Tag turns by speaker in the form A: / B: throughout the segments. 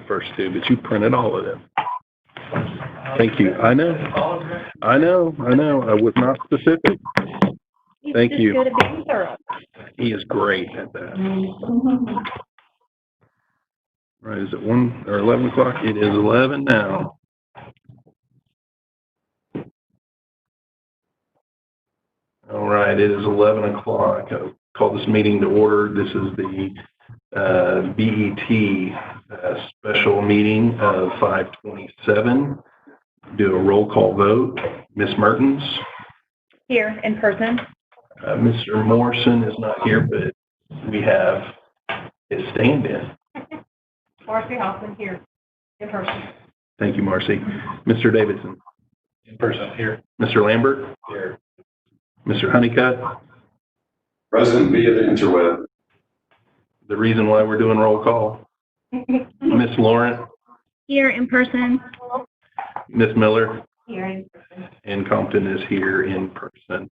A: first two, but you printed all of them. Thank you. I know. I was not specific. Thank you.
B: Good at being thorough.
A: He is great at that. Right, is it 1 or 11 o'clock? It is 11 now. All right, it is 11 o'clock. I'll call this meeting to order. This is the BET special meeting of 5/27. Do a roll call vote. Ms. Mertens?
B: Here in person.
A: Mr. Morrison is not here, but we have his stand-in.
B: Marcy Hoffman here in person.
A: Thank you, Marcy. Mr. Davidson?
C: In person here.
A: Mr. Lambert?
C: Here.
A: Mr. Honeycutt?
D: Present via the interweb.
A: The reason why we're doing roll call. Ms. Laurent?
B: Here in person.
A: Ms. Miller?
B: Here in person.
A: And Compton is here in person.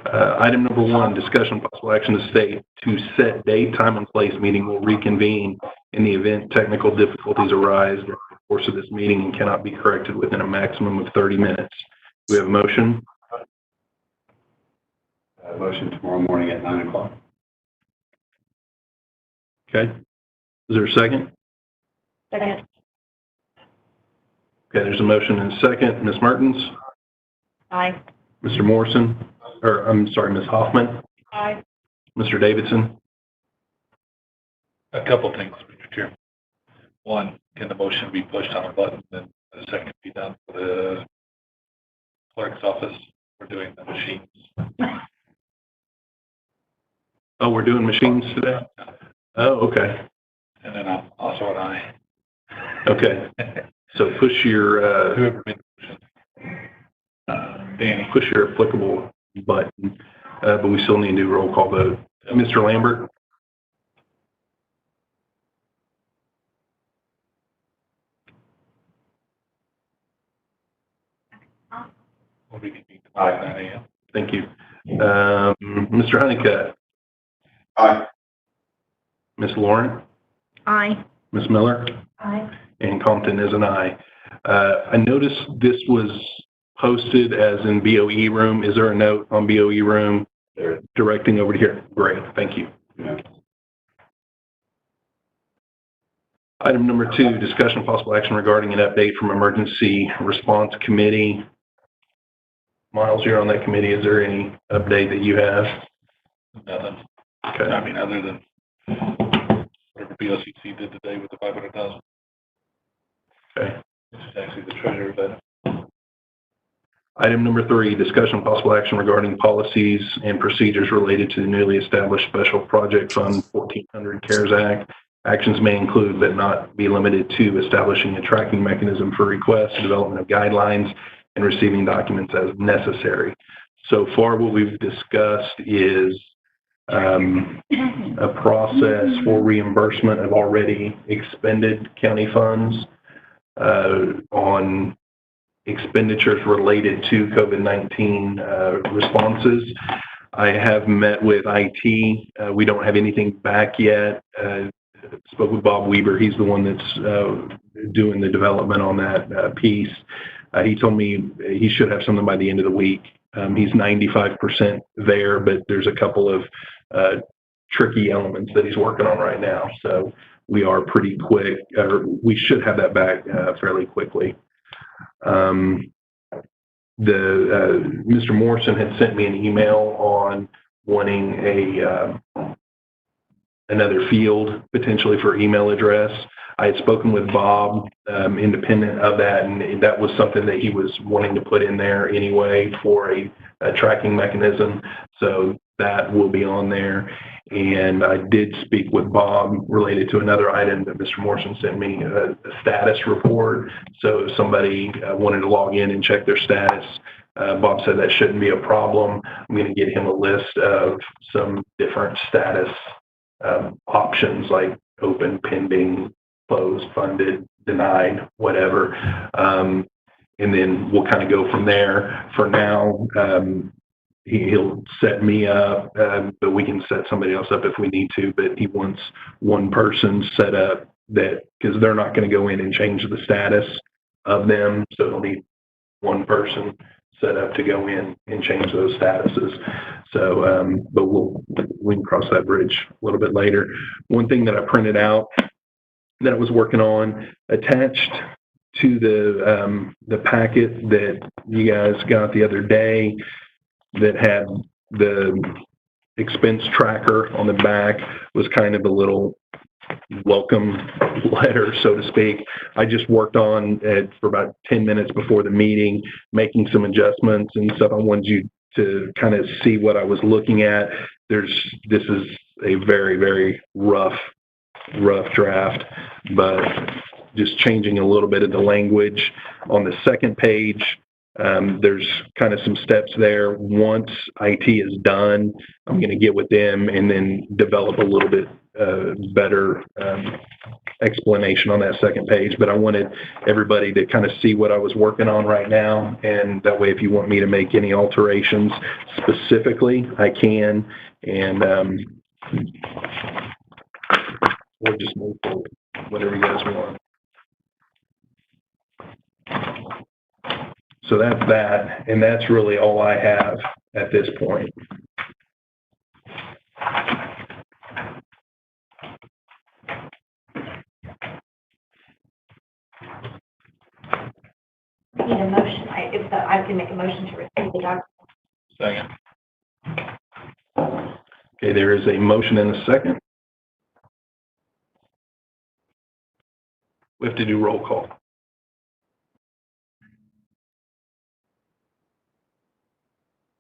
A: Item number 1, discussion of possible action to state to set date, time, and place. Meeting will reconvene in the event technical difficulties arise during the course of this meeting and cannot be corrected within a maximum of 30 minutes. Do we have a motion?
D: Motion tomorrow morning at 9 o'clock.
A: Okay. Is there a second?
B: Second.
A: Okay, there's a motion and a second. Ms. Mertens?
B: Aye.
A: Mr. Morrison? Or, I'm sorry, Ms. Hoffman?
B: Aye.
A: Mr. Davidson?
C: A couple things, Mr. Chair. One, can the motion be pushed on a button, and the second be done for the clerk's office? We're doing the machines.
A: Oh, we're doing machines today? Oh, okay.
C: And then I'm also an aye.
A: Okay. So push your,
C: Whoever made the motion. Danny.
A: push your applicable button, but we still need to do roll call vote. Mr. Lambert?
C: We'll reconvene tomorrow at 9 a.m.
A: Thank you. Mr. Honeycutt?
D: Aye.
A: Ms. Laurent?
B: Aye.
A: Ms. Miller?
B: Aye.
A: And Compton is an aye. I noticed this was posted as in BOE room. Is there a note on BOE room directing over to here? Great, thank you.
D: Yeah.
A: Item number 2, discussion of possible action regarding an update from Emergency Response Committee. Miles, you're on that committee. Is there any update that you have?
C: Nothing.
A: Okay.
C: I mean, other than whatever BOCC did today with the 500,000.
A: Okay.
C: This is actually the treasurer, but
A: Item number 3, discussion of possible action regarding policies and procedures related to the newly established Special Project Fund 1400 CARES Act. Actions may include, but not be limited to, establishing a tracking mechanism for requests, development of guidelines, and receiving documents as necessary. So far, what we've discussed is a process for reimbursement of already expended county funds on expenditures related to COVID-19 responses. I have met with IT. We don't have anything back yet. Spoke with Bob Weber. He's the one that's doing the development on that piece. He told me he should have something by the end of the week. He's 95% there, but there's a couple of tricky elements that he's working on right now. So we are pretty quick, or we should have that back fairly quickly. Mr. Morrison had sent me an email on wanting another field potentially for email address. I had spoken with Bob, independent of that, and that was something that he was wanting to put in there anyway for a tracking mechanism. So that will be on there. And I did speak with Bob related to another item that Mr. Morrison sent me, a status report. So if somebody wanted to log in and check their status, Bob said that shouldn't be a problem. I'm going to get him a list of some different status options like open, pending, closed, funded, denied, whatever. And then we'll kind of go from there. For now, he'll set me up, but we can set somebody else up if we need to. But he wants one person set up that, because they're not going to go in and change the status of them, so it'll need one person set up to go in and change those statuses. So, but we can cross that bridge a little bit later. One thing that I printed out that I was working on, attached to the packet that you guys got the other day, that had the expense tracker on the back, was kind of a little welcome letter, so to speak. I just worked on it for about 10 minutes before the meeting, making some adjustments and stuff. I wanted you to kind of see what I was looking at. This is a very, very rough draft, but just changing a little bit of the language. On the second page, there's kind of some steps there. Once IT is done, I'm going to get with them and then develop a little bit better explanation on that second page. But I wanted everybody to kind of see what I was working on right now, and that way if you want me to make any alterations specifically, I can, and we'll just move forward, whatever you guys want. So that's that, and that's really all I have at this point.
B: Need a motion, if so, I can make a motion to receive the document.
C: Second.
A: Okay, there is a motion and a second. We have to do roll call.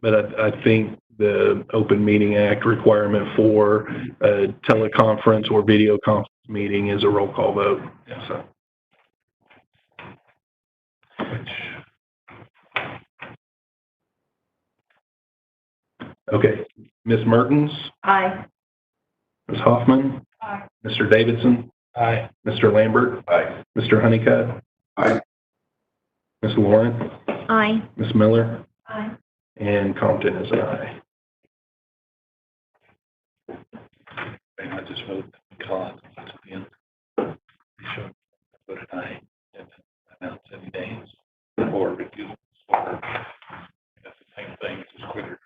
A: But I think the Open Meeting Act requirement for a teleconference or video conference meeting is a roll call vote.
C: Yeah.
A: So. Okay, Ms. Mertens,
B: Aye.
A: Ms. Hoffman,
B: Aye.
A: Mr. Davidson,
C: Aye.
A: Mr. Lambert,
D: Aye.
A: Mr. Honeycutt,
D: Aye.
A: Ms. Lauren,
B: Aye.
A: Ms. Miller,
B: Aye.
A: and Compton is an aye.
C: I just voted Colin at the end. He showed voted aye and announce any names or refusal. That's the same thing, just quicker.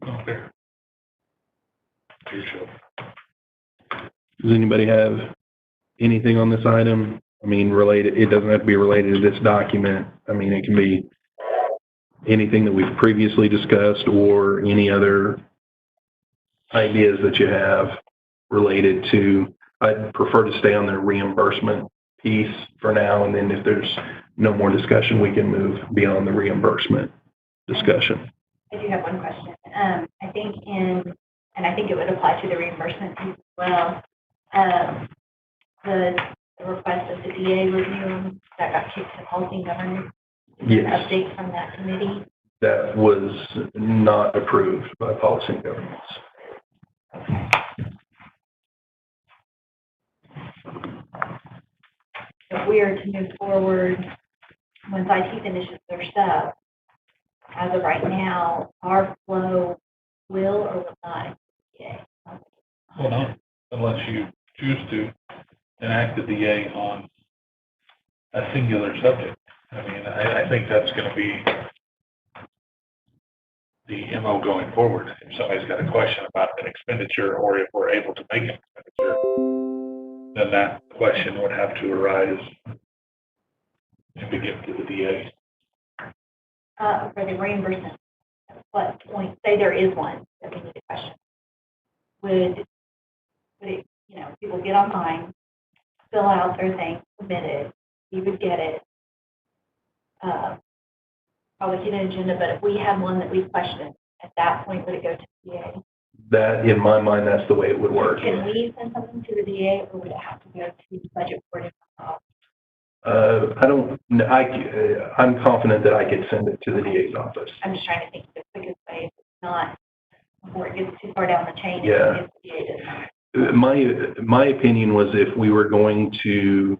C: Not fair. Your show.
A: Does anybody have anything on this item? I mean, related, it doesn't have to be related to this document. I mean, it can be anything that we've previously discussed or any other ideas that you have related to. I'd prefer to stay on the reimbursement piece for now, and then if there's no more discussion, we can move beyond the reimbursement discussion.
B: I do have one question. I think and I think it would apply to the reimbursement piece as well. The request of the DA review that got kicked to policy and governance.
A: Yes.
B: An update from that committee.
A: That was not approved by policy and governance.
B: Okay. If we are to move forward, once IT finishes their stuff, as of right now, our flow will or will not.
C: Well, not unless you choose to enact the DA on a singular subject. I mean, I think that's going to be the MO going forward. If somebody's got a question about an expenditure, or if we're able to make an expenditure, then that question would have to arise and be given to the DA.
B: For the reimbursement, at what point, say there is one that we need to question, would it, people get online, fill out their thing, submit it, you would get it, probably get an agenda, but if we had one that we questioned, at that point, would it go to the DA?
A: That, in my mind, that's the way it would work.
B: Can we send something to the DA, or would it have to go to the budget board?
A: I'm confident that I could send it to the DA's office.
B: I'm just trying to think of the quickest way, if it's not, before it gets too far down the chain.
A: Yeah.
B: If the DA does not.
A: My opinion was if we were going to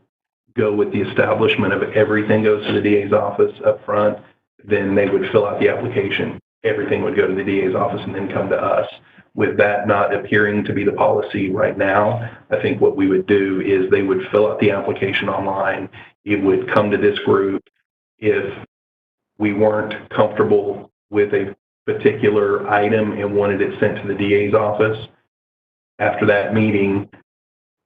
A: go with the establishment of everything goes to the DA's office up front, then they would fill out the application everything would go to the DA's office and then come to us. With that not appearing to be the policy right now, I think what we would do is they would fill out the application online. It would come to this group. If we weren't comfortable with a particular item and wanted it sent to the DA's office, after that meeting,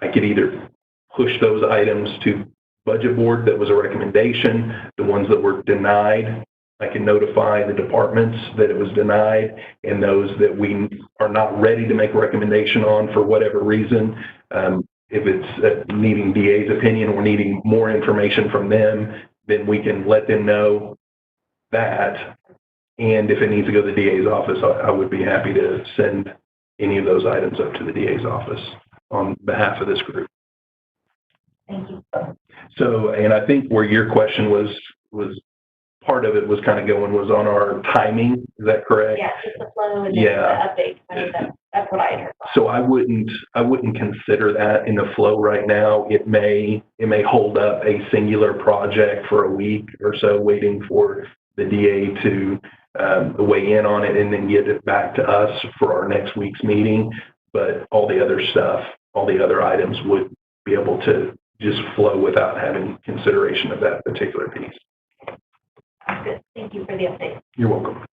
A: I could either push those items to budget board that was a recommendation. The ones that were denied, I can notify the departments that it was denied, and those that we are not ready to make a recommendation on for whatever reason, if it's needing DA's opinion or needing more information from them, then we can let them know that. And if it needs to go to the DA's office, I would be happy to send any of those items up to the DA's office on behalf of this group.
B: Thank you.
A: So, and I think where your question was part of it was kind of going was on our timing. Is that correct?
B: Yeah, just the flow and then
A: Yeah.
B: the update. I mean, that's what I heard.
A: So I wouldn't consider that in the flow right now. It may hold up a singular project for a week or so, waiting for the DA to weigh in on it and then get it back to us for our next week's meeting. But all the other stuff, all the other items would be able to just flow without having consideration of that particular piece.
B: Sounds good. Thank you for the update.
A: You're welcome.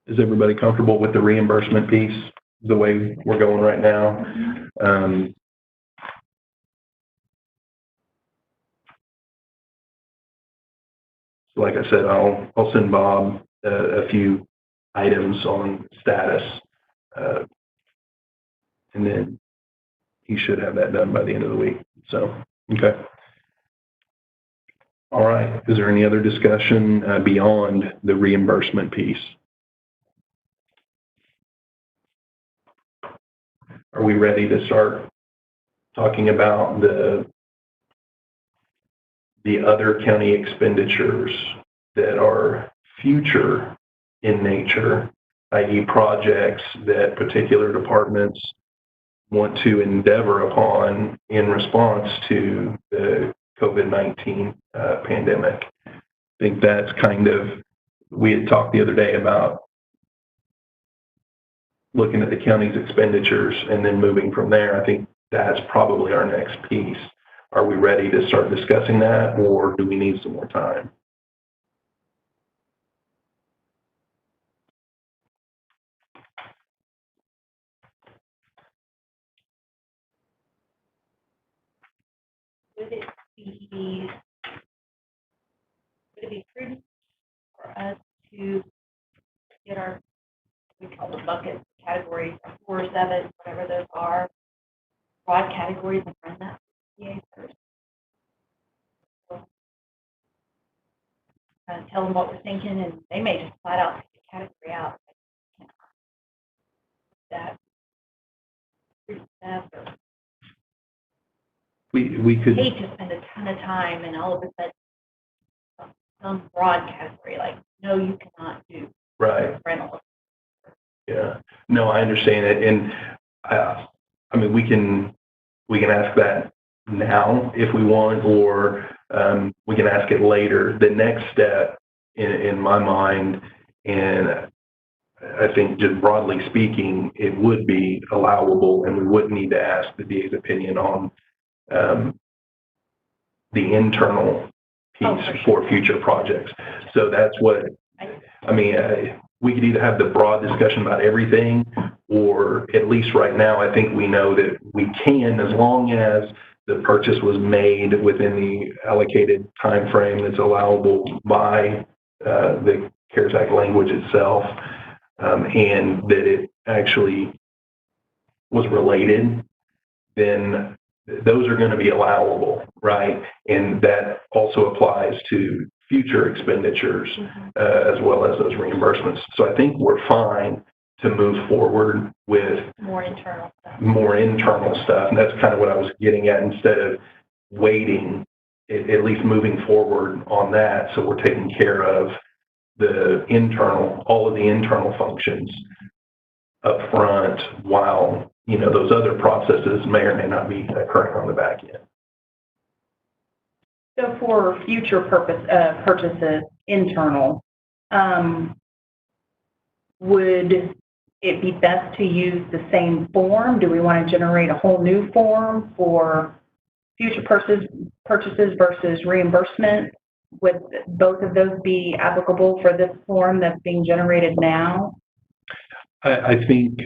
A: Is everybody comfortable with the reimbursement piece, the way we're going right now? So like I said, I'll send Bob a few items on status, and then he should have that done by the end of the week. So, okay. All right. Is there any other discussion beyond the reimbursement piece? Are we ready to start talking about the other county expenditures that are future in nature, i.e. projects that particular departments want to endeavor upon in response to the COVID-19 pandemic? I think that's kind of, we had talked the other day about looking at the county's expenditures and then moving from there. I think that's probably our next piece. Are we ready to start discussing that, or do we need some more time?
B: Would it be prudent for us to get our, we call them buckets, categories, 4 or 7, whatever those are, broad categories, and run that PA first? Kind of tell them what we're thinking, and they may just flat out take the category out. That
A: We could.
B: hate to spend a ton of time and all of a sudden some broad category like, no, you cannot do
A: Right.
B: rental.
A: Yeah. No, I understand it. And I mean, we can ask that now if we want, or we can ask it later. The next step in my mind, and I think just broadly speaking, it would be allowable, and we wouldn't need to ask the DA's opinion on the internal piece for future projects. So that's what, I mean, we could either have the broad discussion about everything, or at least right now, I think we know that we can, as long as the purchase was made within the allocated time frame that's allowable by the CARES Act language itself, and that it actually was related, then those are going to be allowable, right? And that also applies to future expenditures as well as those reimbursements. So I think we're fine to move forward with
B: More internal stuff.
A: And that's kind of what I was getting at, instead of waiting, at least moving forward on that. So we're taking care of all of the internal functions up front, while those other processes may or may not be occurring on the back end.
E: So for future purchases, internal, would it be best to use the same form? Do we want to generate a whole new form for future purchases versus reimbursement? Would both of those be applicable for this form that's being generated now?
A: I think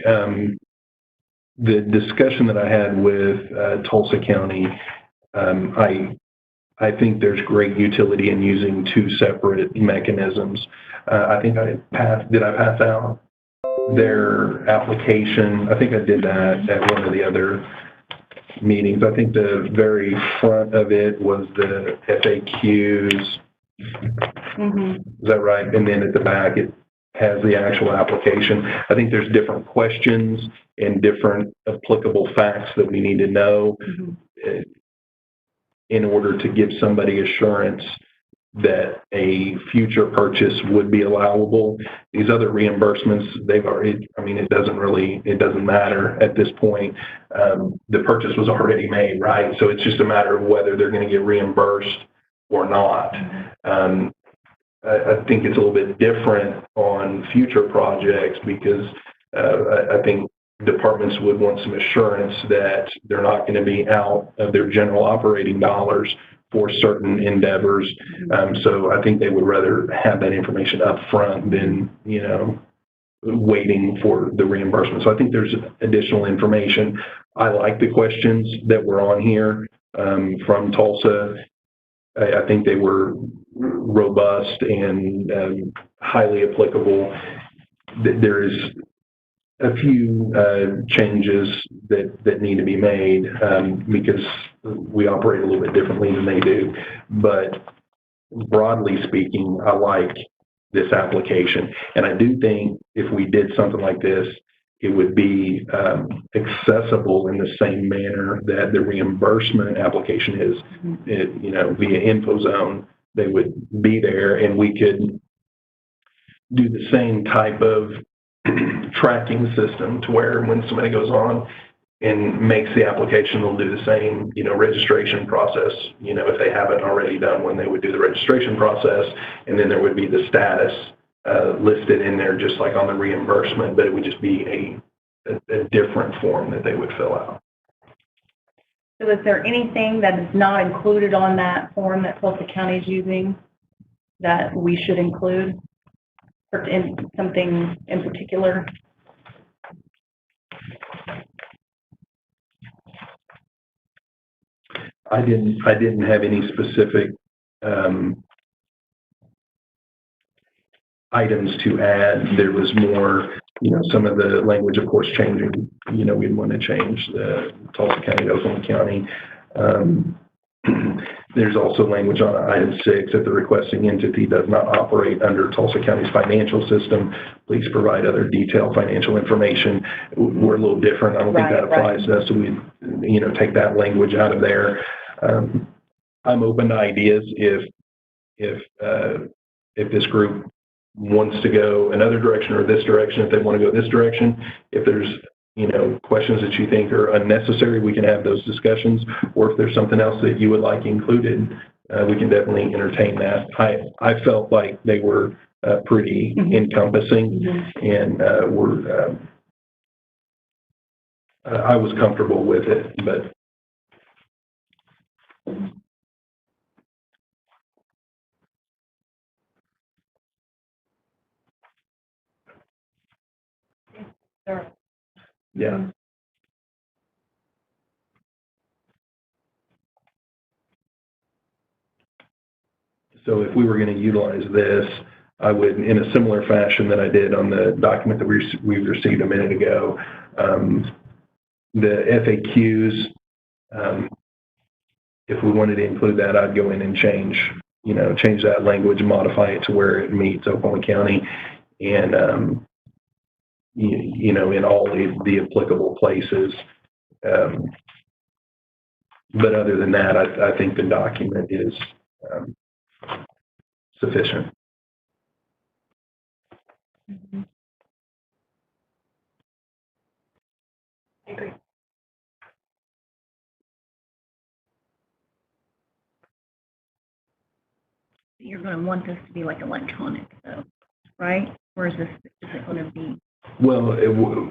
A: the discussion that I had with Tulsa County, I think there's great utility in using two separate mechanisms. I think did I pass out their application? I think I did that at one of the other meetings. I think the very front of it was the FAQs.
E: Mm-hmm.
A: Is that right? And then at the back, it has the actual application. I think there's different questions and different applicable facts that we need to know in order to give somebody assurance that a future purchase would be allowable. These other reimbursements, it doesn't matter at this point. The purchase was already made, right? So it's just a matter of whether they're going to get reimbursed or not. I think it's a little bit different on future projects because I think departments would want some assurance that they're not going to be out of their general operating dollars for certain endeavors. So I think they would rather have that information up front than, waiting for the reimbursement. So I think there's additional information. I like the questions that were on here from Tulsa. I think they were robust and highly applicable. There is a few changes that need to be made because we operate a little bit differently than they do. But broadly speaking, I like this application. And I do think if we did something like this, it would be accessible in the same manner that the reimbursement application is, via InfoZone. They would be there and we could do the same type of tracking system to where when somebody goes on and makes the application, they'll do the same, registration process, if they haven't already done one, they would do the registration process, and then there would be the status listed in there just like on the reimbursement, but it would just be a different form that they would fill out.
E: So is there anything that is not included on that form that Tulsa County is using that we should include? Or in something in particular?
A: I didn't have any specific items to add. There was more, some of the language, of course, changing. We'd want to change the Tulsa County, Oklahoma County. There's also language on item 6 that the requesting entity does not operate under Tulsa County's financial system. Please provide other detailed financial information. We're a little different. I don't think that applies to us. So we, take that language out of there. I'm open to ideas if this group wants to go another direction or this direction, if they want to go this direction. If there's questions that you think are unnecessary, we can have those discussions. Or if there's something else that you would like included, we can definitely entertain that. I felt like they were pretty encompassing and I was comfortable with it, but.
B: Sure.
A: Yeah. So if we were going to utilize this, I would, in a similar fashion that I did on the document that we received a minute ago, the FAQs, if we wanted to include that, I'd go in and change that language, modify it to where it meets Oklahoma County and, in all the applicable places. But other than that, I think the document is sufficient.
B: I agree.
F: You're going to want this to be like electronic, though, right? Or is it going to be?
A: Well,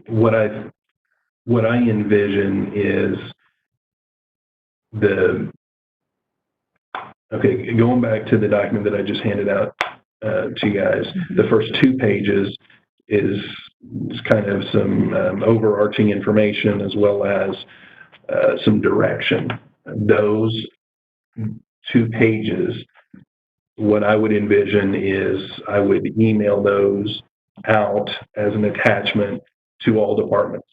A: what I envision is going back to the document that I just handed out to you guys, the first 2 pages is kind of some overarching information as well as some direction. Those 2 pages, what I would envision is I would email those out as an attachment to all departments.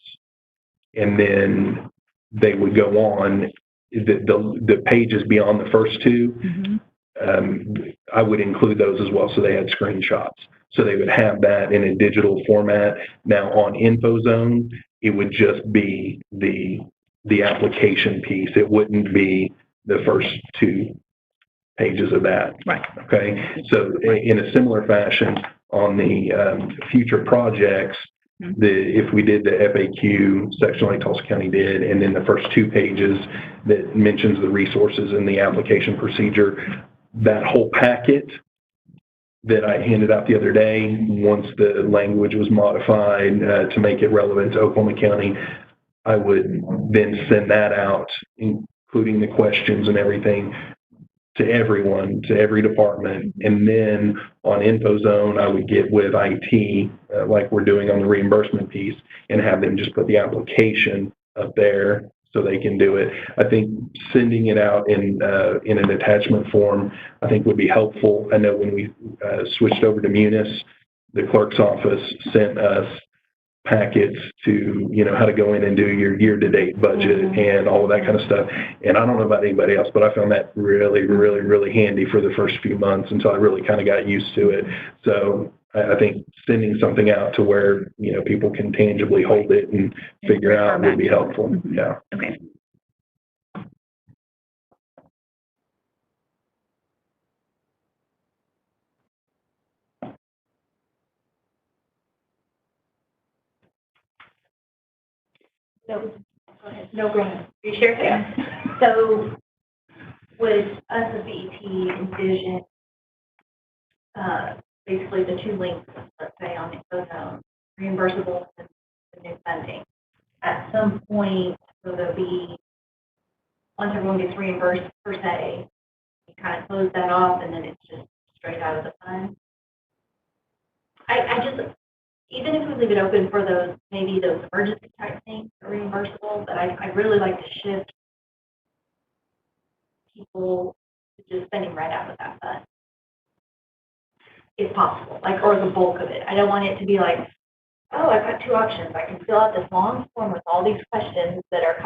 A: And then they would go on, the pages beyond the first 2, I would include those as well, so they had screenshots. So they would have that in a digital format. Now on InfoZone, it would just be the application piece. It wouldn't be the first 2 pages of that.
F: Right.
A: Okay. So in a similar fashion, on the future projects, if we did the FAQ section like Tulsa County did, and then the first 2 pages that mentions the resources and the application procedure, that whole packet that I handed out the other day, once the language was modified to make it relevant to Oklahoma County, I would then send that out, including the questions and everything, to everyone, to every department. And then on InfoZone, I would get with IT, like we're doing on the reimbursement piece, and have them just put the application up there so they can do it. I think sending it out in an attachment form, I think would be helpful. I know when we switched over to Munis, the clerk's office sent us packets to, how to go in and do your year-to-date budget and all of that kind of stuff. And I don't know about anybody else, but I found that really, really, really handy for the first few months until I really kind of got used to it. So I think sending something out to where, people can tangibly hold it and figure out would be helpful. Yeah.
F: Okay.
B: So, go ahead. No, go ahead. You sure? Yeah. So, would us as BET envision basically the 2 links, let's say on InfoZone, reimbursable and the new funding? At some point, will there be, once everyone gets reimbursed per se, you kind of close that off and then it's just straight out of the fund? I just, even if we leave it open for those, maybe those emergency type things are reimbursable, but I really like to shift people to just spending right out of that fund, if possible, or the bulk of it. I don't want it to be like, oh, I've got 2 options. I can fill out this long form with all these questions that are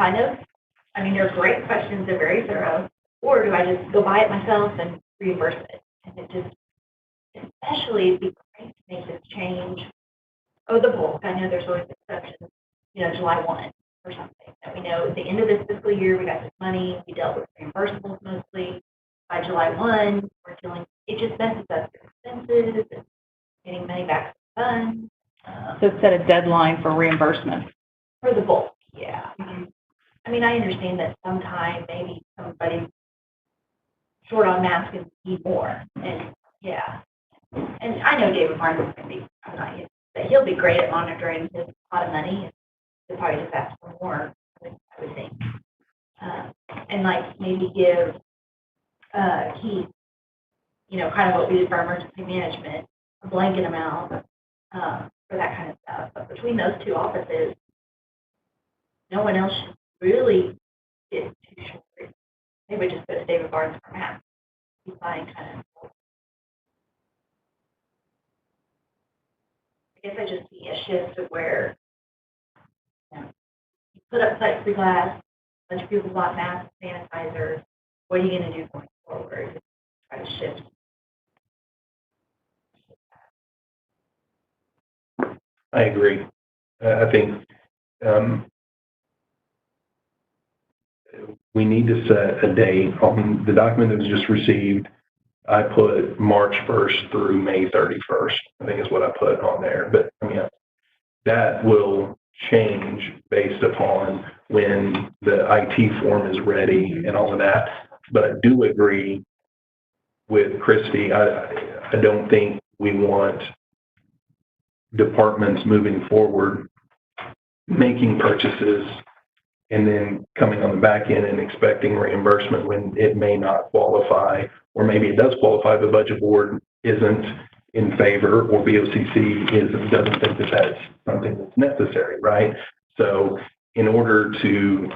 B: they're great questions, they're very thorough, or do I just go buy it myself and reimburse it? And it just, especially, it'd be great to make this change. Oh, the bulk. I know there's always exceptions, July 1 or something. That we know at the end of this fiscal year, we got this money, we dealt with reimbursables mostly. By July 1, we're dealing, it just messes up your expenses and getting money back to the fund.
E: So set a deadline for reimbursement.
B: For the bulk, yeah. I mean, I understand that sometime maybe somebody short on masks and need more. And, yeah. And I know David Martin's going to be, that he'll be great at monitoring his pot of money. He'll probably just ask for more, I would think. And maybe give Keith, kind of what we did for emergency management, a blanket amount for that kind of stuff. But between those 2 offices, no one else should really get too short. They would just go to David Barnes for math. He's buying kind of. I guess I just see a shift of where you put up plexiglass, a bunch of people bought masks, sanitizers. What are you going to do going forward? Try to shift.
A: I agree. I think we need to set a date on the document that was just received. I put March 1st through May 31st, I think is what I put on there. But that will change based upon when the IT form is ready and all of that. But I do agree with Christie, I don't think we want departments moving forward, making purchases and then coming on the back end and expecting reimbursement when it may not qualify, or maybe it does qualify, the budget board isn't in favor, or BOCC doesn't think that that's something that's necessary, right? So in order to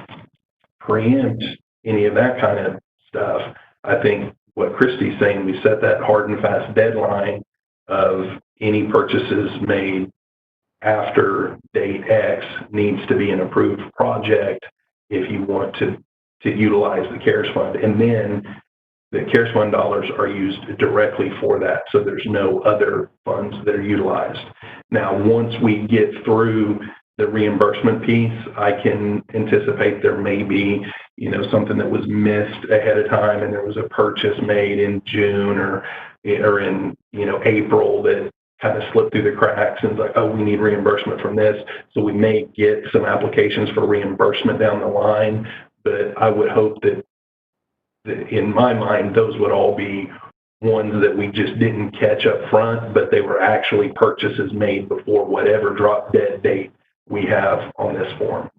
A: preempt any of that kind of stuff, I think what Christie's saying, we set that hard and fast deadline of any purchases made after date X needs to be an approved project if you want to utilize the CARES fund. And then the CARES fund dollars are used directly for that. So there's no other funds that are utilized. Now, once we get through the reimbursement piece, I can anticipate there may be, something that was missed ahead of time and there was a purchase made in June or in, April that kind of slipped through the cracks and it's like, oh, we need reimbursement from this. So we may get some applications for reimbursement down the line, but I would hope that in my mind, those would all be ones that we just didn't catch up front, but they were actually purchases made before whatever drop dead date we have on this form.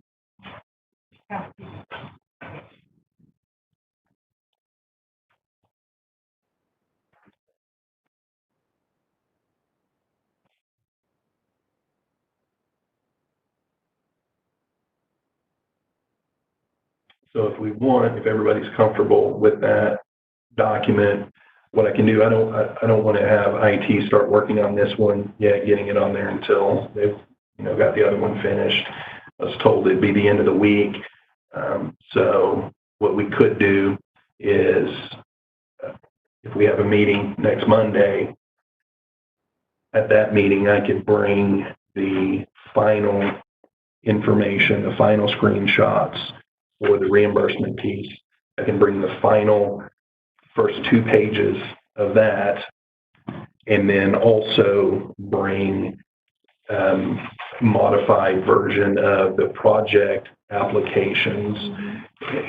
A: So if everybody's comfortable with that document, what I can do, I don't want to have IT start working on this one yet, getting it on there until they've, got the other one finished. I was told it'd be the end of the week. So what we could do is, if we have a meeting next Monday, at that meeting, I could bring the final information, the final screenshots for the reimbursement piece. I can bring the final first 2 pages of that, and then also bring modified version of the project applications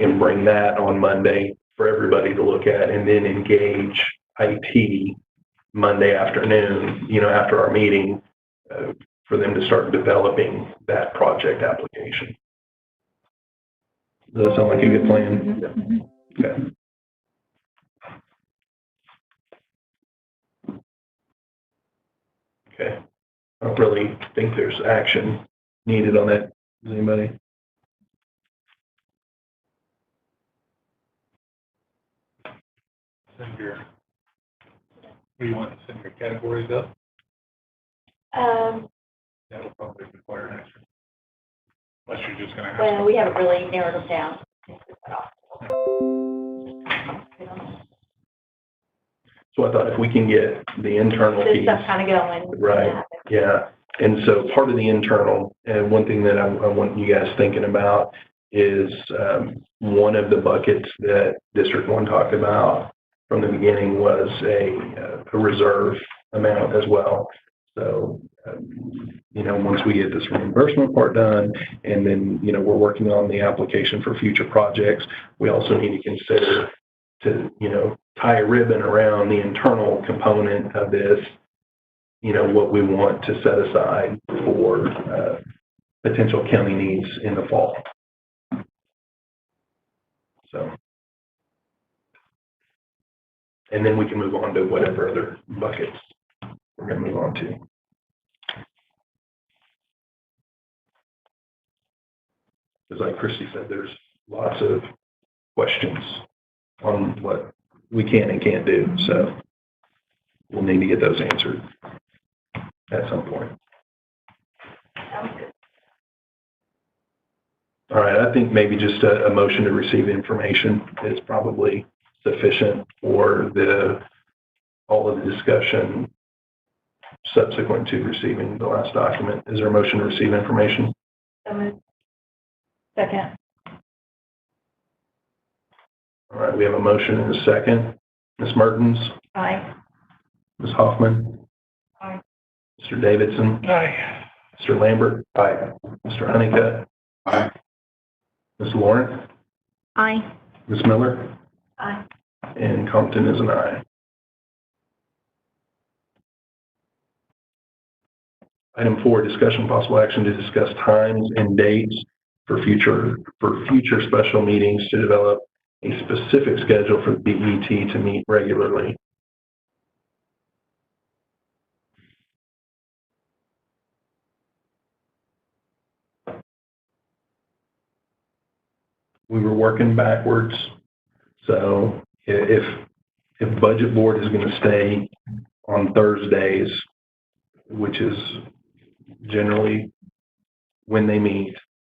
A: and bring that on Monday for everybody to look at, and then engage IT Monday afternoon, after our meeting, for them to start developing that project application. Does that sound like a good plan? Okay. Okay. I don't really think there's action needed on that. Does anybody?
C: Where you want to send your categories up? That'll probably require an action. Unless you're just gonna have.
B: Well, we haven't really narrowed them down.
A: So I thought if we can get the internal
B: This
A: piece.
B: stuff kind of going.
A: Right. Yeah. And so part of the internal, and one thing that I want you guys thinking about is one of the buckets that District 1 talked about from the beginning was a reserve amount as well. So, once we get this reimbursement part done, and then, we're working on the application for future projects, we also need to consider to, tie a ribbon around the internal component of this, what we want to set aside for potential county needs in the fall. So, and then we can move on to whatever other buckets we're going to move on to. Because like Christy said, there's lots of questions on what we can and can't do. So we'll need to get those answered at some point. All right, I think maybe just a motion to receive information is probably sufficient for all of the discussion subsequent to receiving the last document. Is there a motion to receive information?
E: Second.
A: All right, we have a motion and a second. Ms. Mertens?
E: Aye.
A: Ms. Hoffman?
E: Aye.
A: Mr. Davidson?
C: Aye.
A: Mr. Lambert? Aye. Mr. Honeycutt?
D: Aye.
A: Ms. Lawrence?
F: Aye.
A: Ms. Miller?
B: Aye.
A: And Compton is an aye. Item 4, discussion possible action to discuss times and dates for future special meetings to develop a specific schedule for the BET to meet regularly. We were working backwards, so if budget board is going to stay on Thursdays, which is generally when they meet,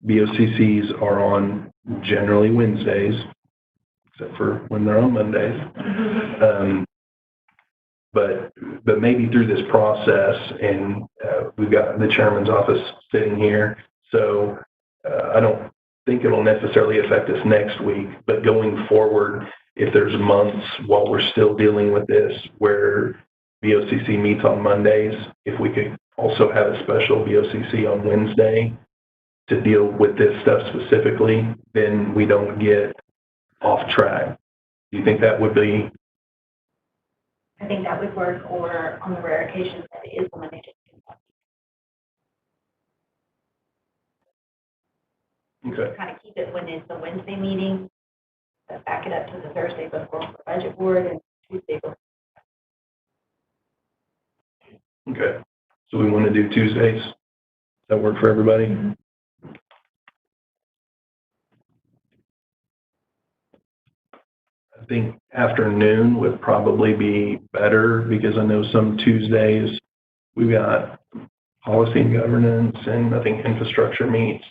A: BOCCs are on generally Wednesdays, except for when they're on Mondays. But maybe through this process, and we've got the chairman's office sitting here, so I don't think it'll necessarily affect us next week, but going forward, if there's months while we're still dealing with this where BOCC meets on Mondays, if we could also have a special BOCC on Wednesday to deal with this stuff specifically, then we don't get off track. Do you think that would be?
B: I think that would work, or on the rare occasions that it is eliminated.
A: Okay.
B: Kind of keep it when it's a Wednesday meeting, but back it up to the Thursday before for budget board and Tuesday before.
A: Okay. So we want to do Tuesdays? Does that work for everybody? I think afternoon would probably be better because I know some Tuesdays we've got policy and governance, and I think infrastructure meets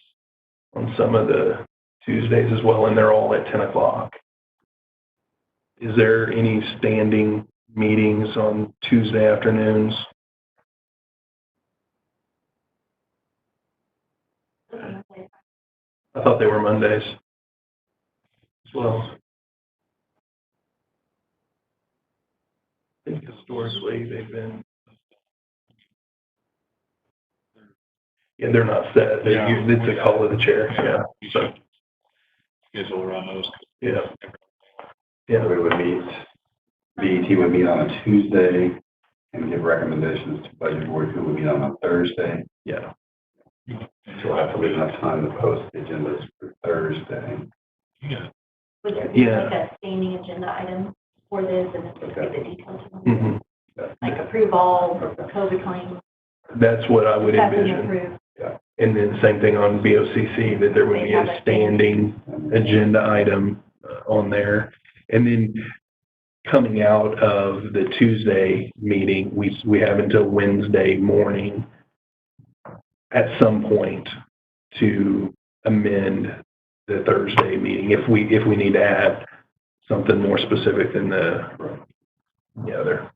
A: on some of the Tuesdays as well, and they're all at 10 o'clock. Is there any standing meetings on Tuesday afternoons? I thought they were Mondays as well. I think historically they've been. Yeah, they're not set. It's a call of the chair. Yeah. So.
C: Schedule around those.
A: Yeah. Yeah.
D: We would meet, BET would meet on a Tuesday and give recommendations to budget board, who would meet on a Thursday.
A: Yeah.
D: So we'll have to leave enough time to post the agendas for Thursday.
C: Yeah.
B: Would there be
A: Yeah.
B: like a standing agenda item for this, and then we give the details to them?
A: Mm-hmm.
B: Like approve all for COVID claims?
A: That's what I would
B: That's been
A: envision.
B: approved.
A: And then same thing on BOCC, that there would be a standing agenda item on there. And then coming out of the Tuesday meeting, we have until Wednesday morning at some point to amend the Thursday meeting if we need to add something more specific than the other.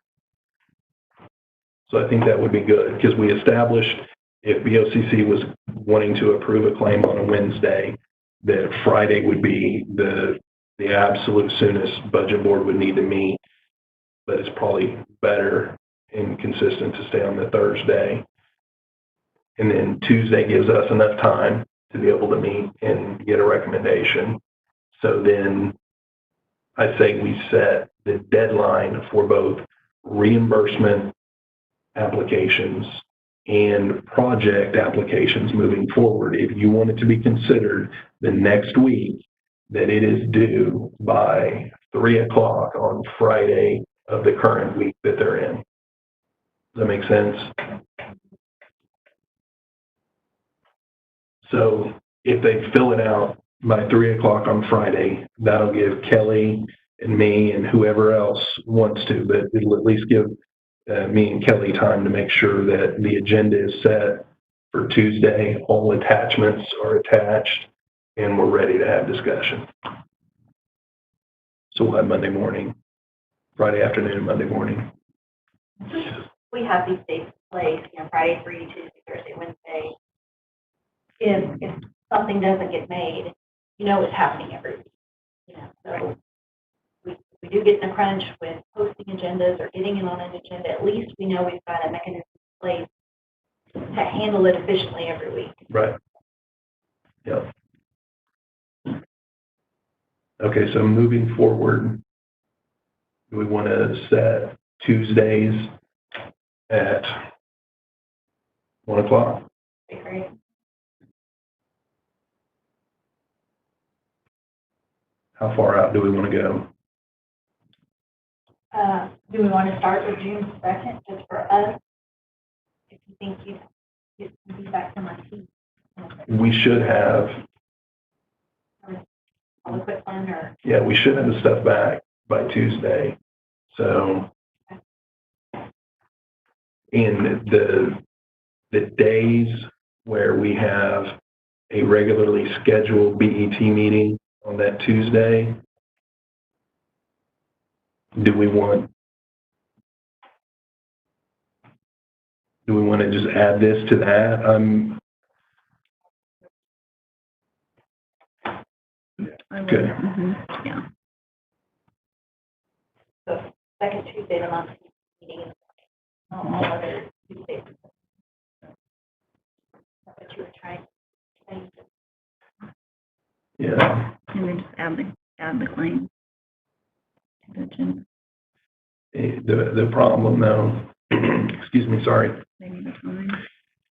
A: So I think that would be good, because we established if BOCC was wanting to approve a claim on a Wednesday, that Friday would be the absolute soonest budget board would need to meet. But it's probably better and consistent to stay on the Thursday. And then Tuesday gives us enough time to be able to meet and get a recommendation. So then I say we set the deadline for both reimbursement applications and project applications moving forward. If you want it to be considered the next week, that it is due by 3 o'clock on Friday of the current week that they're in. Does that make sense? So if they fill it out by 3 o'clock on Friday, that'll give Kelly and me and whoever else wants to, but it'll at least give me and Kelly time to make sure that the agenda is set for Tuesday, all attachments are attached, and we're ready to have discussion. So we'll have Monday morning, Friday afternoon, Monday morning.
B: We have these dates in place, Friday, Tuesday, Thursday, Wednesday. If something doesn't get made, it's happening every week. So we do get in a crunch with posting agendas or getting it on an agenda. At least we know we've got a mechanism in place to handle it efficiently every week.
A: Right. Yep. Okay, so moving forward, we want to set Tuesdays at 1 o'clock?
B: Okay, great.
A: How far out do we want to go?
B: Do we want to start with June 2nd, just for us? If you think you get some feedback from our team.
A: We should have,
B: I'll quit plan or,
A: yeah, we should have the stuff back by Tuesday. So, in the days where we have a regularly scheduled BET meeting on that Tuesday, do we want to just add this to that?
F: I would,
A: Good.
F: yeah.
B: the second Tuesday of the month meeting, all other Tuesdays. That's what you were trying to say.
A: Yeah.
F: And then just add the claim to the agenda,
A: The problem though, excuse me, sorry.
F: maybe the time.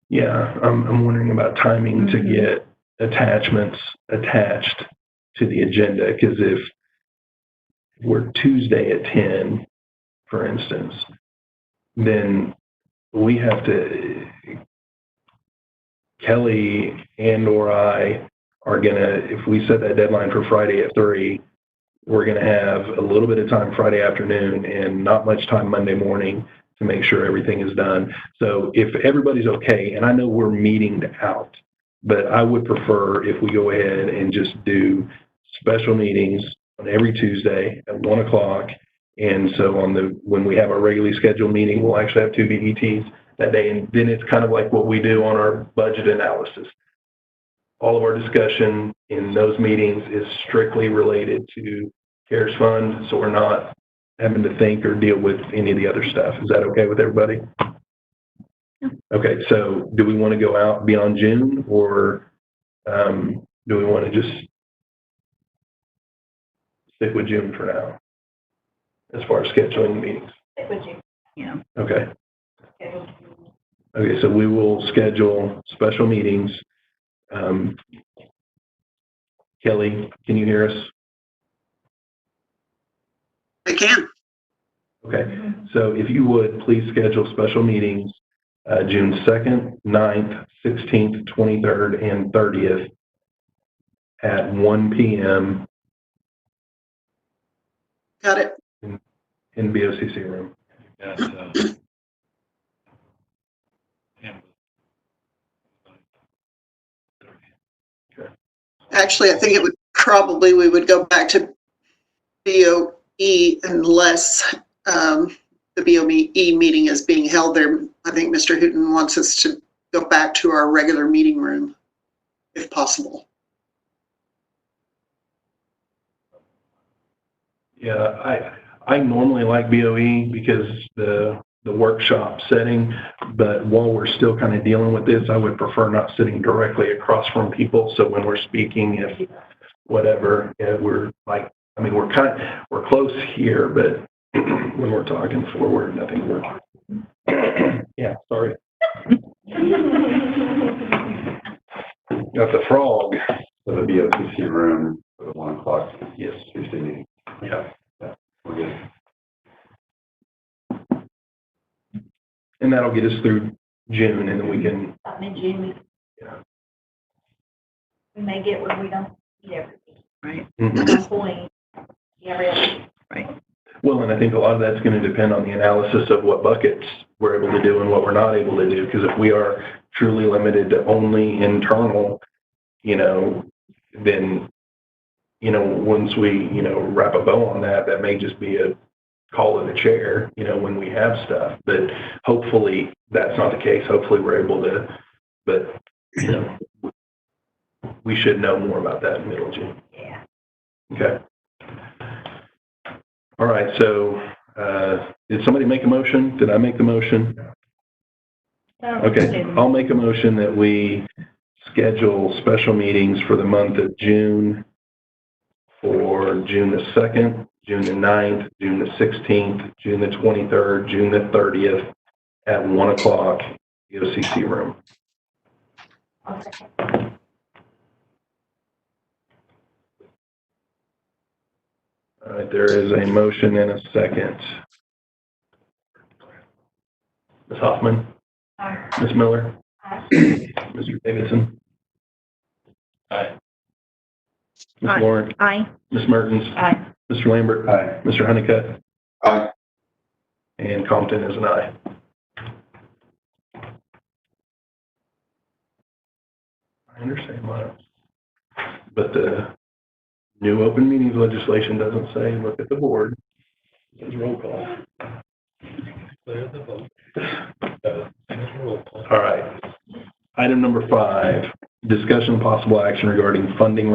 A: Yeah, I'm wondering about timing to
F: Mhm.
A: get attachments attached to the agenda, because if we're Tuesday at 10, for instance, then we have to, Kelly and or I are gonna, if we set that deadline for Friday at 3, we're gonna have a little bit of time Friday afternoon and not much time Monday morning to make sure everything is done. So if everybody's okay, and I know we're meetinged out, but I would prefer if we go ahead and just do special meetings on every Tuesday at 1 o'clock. And so when we have our regularly scheduled meeting, we'll actually have 2 BETs that day. And then it's kind of like what we do on our budget analysis. All of our discussion in those meetings is strictly related to CARES Fund, so we're not having to think or deal with any of the other stuff. Is that okay with everybody?
F: Yeah.
A: Okay, so do we want to go out beyond June, or do we want to just stick with June for now as far as scheduling meetings?
B: Stick with you.
F: Yeah.
A: Okay.
B: Schedule.
A: Okay, so we will schedule special meetings. Kelly, can you hear us?
G: I can.
A: Okay, so if you would, please schedule special meetings, June 2nd, 9th, 16th, 23rd, and 30th at 1 p.m.
G: Got it.
A: in BOCC room.
C: Got,
G: Actually, I think we would go back to BOE unless the BOE meeting is being held there. I think Mr. Hooton wants us to go back to our regular meeting room, if possible.
A: Yeah, I normally like BOE because the workshop setting, but while we're still kind of dealing with this, I would prefer not sitting directly across from people. So when we're speaking, if whatever, we're like, I mean, we're close here, but when we're talking forward, nothing works. Yeah, sorry. Got the frog.
D: So the BOCC room for the 1 o'clock.
A: Yes.
D: Tuesday meeting.
A: Yeah.
D: We're good.
A: And that'll get us through June, and then we can,
B: About mid-June,
A: yeah.
B: we may get where we don't need everything.
F: Right.
A: Mhm.
B: At some point, every other week.
F: Right.
A: Well, and I think a lot of that's going to depend on the analysis of what buckets we're able to do and what we're not able to do. Because if we are truly limited to only internal, then, once we, wrap a bow on that, that may just be a call in a chair, when we have stuff. But hopefully that's not the case. Hopefully we're able to, but, we should know more about that in middle of June.
B: Yeah.
A: Okay. All right, so did somebody make a motion? Did I make the motion? Okay, I'll make a motion that we schedule special meetings for the month of June, for June the 2nd, June the 9th, June the 16th, June the 23rd, June the 30th at 1 o'clock BOCC room.
B: I'll second.
A: All right, there is a motion and a second. Ms. Hoffman,
B: Aye.
A: Ms. Miller,
B: Aye.
A: Mr. Davidson,
C: Aye.
A: Ms.
F: Aye.
A: Lawrence,
F: Aye.
A: Ms. Mertens,
E: Aye.
A: Mr. Lambert,
D: Aye.
A: Mr. Honeycutt,
D: Aye.
A: and Compton is an aye. I understand, Miles. But the new open meetings legislation doesn't say, look at the board. It says roll call.
C: Clear the vote. Roll call.
A: All right. Item number 5, discussion of possible action regarding funding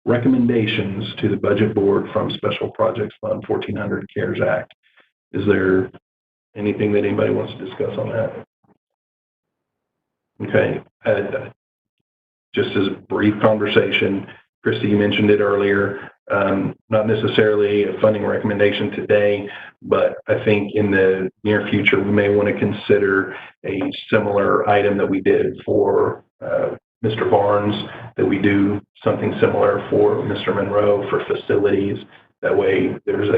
A: recommendations to the budget board from Special Projects Fund 1400 CARES Act. Is there anything that anybody wants to discuss on that? Okay. Just as a brief conversation, Christy, you mentioned it earlier, not necessarily a funding recommendation today, but I think in the near future, we may want to consider a similar item that we did for Mr. Barnes, that we do something similar for Mr. Monroe for facilities. That way there's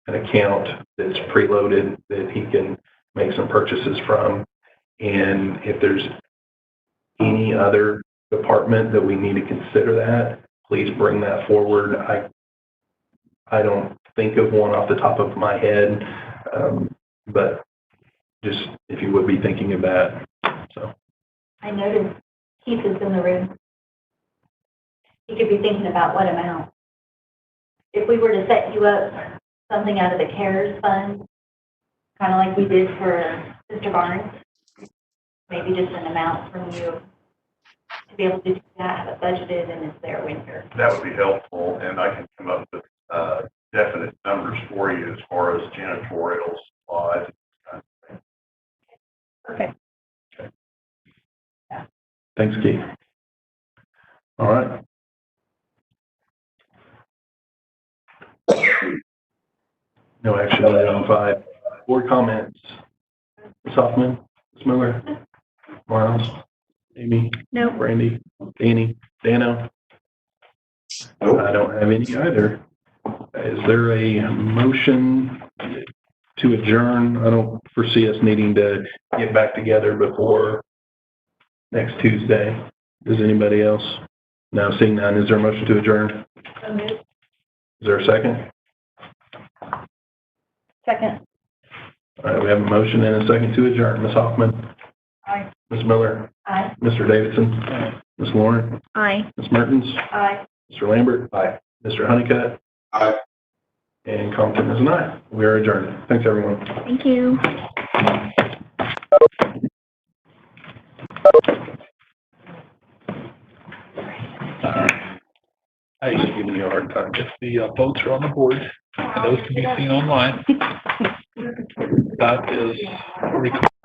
A: an account that's preloaded that he can make some purchases from. And if there's any other department that we need to consider that, please bring that forward. I don't think of one off the top of my head, but just if you would be thinking of that. So
B: I noticed Keith is in the room. He could be thinking about what amount. If we were to set you up something out of the CARES fund, kind of like we did for Mr. Barnes, maybe just an amount from you to be able to do that, have it budgeted, and it's there winter.
H: That would be helpful, and I can come up with definite numbers for you as far as janitorial supplies.
E: Perfect.
A: thanks, Keith. All right. No action on 5. Board comments. Ms. Hoffman, Ms. Miller, Miles, Amy,
F: No.
A: Brandy, Danny, Dano. I don't have any either. Is there a motion to adjourn? I don't foresee us needing to get back together before next Tuesday. Does anybody else? No, seeing none. Is there a motion to adjourn?
B: So moved.
A: Is there a second?
E: Second.
A: All right, we have a motion and a second to adjourn. Ms. Hoffman?
B: Aye.
A: Ms. Miller?
B: Aye.
A: Mr. Davidson? Ms. Lauren?
F: Aye.
A: Ms. Mertens?
B: Aye.
A: Mr. Lambert? Aye. Mr. Honeycutt?
D: Aye.
A: And Compton is an aye. We are adjourned. Thanks, everyone.
F: Thank you.
A: I used to give you a hard time.
C: If the votes are on the board, and those can be seen online, that is recorded.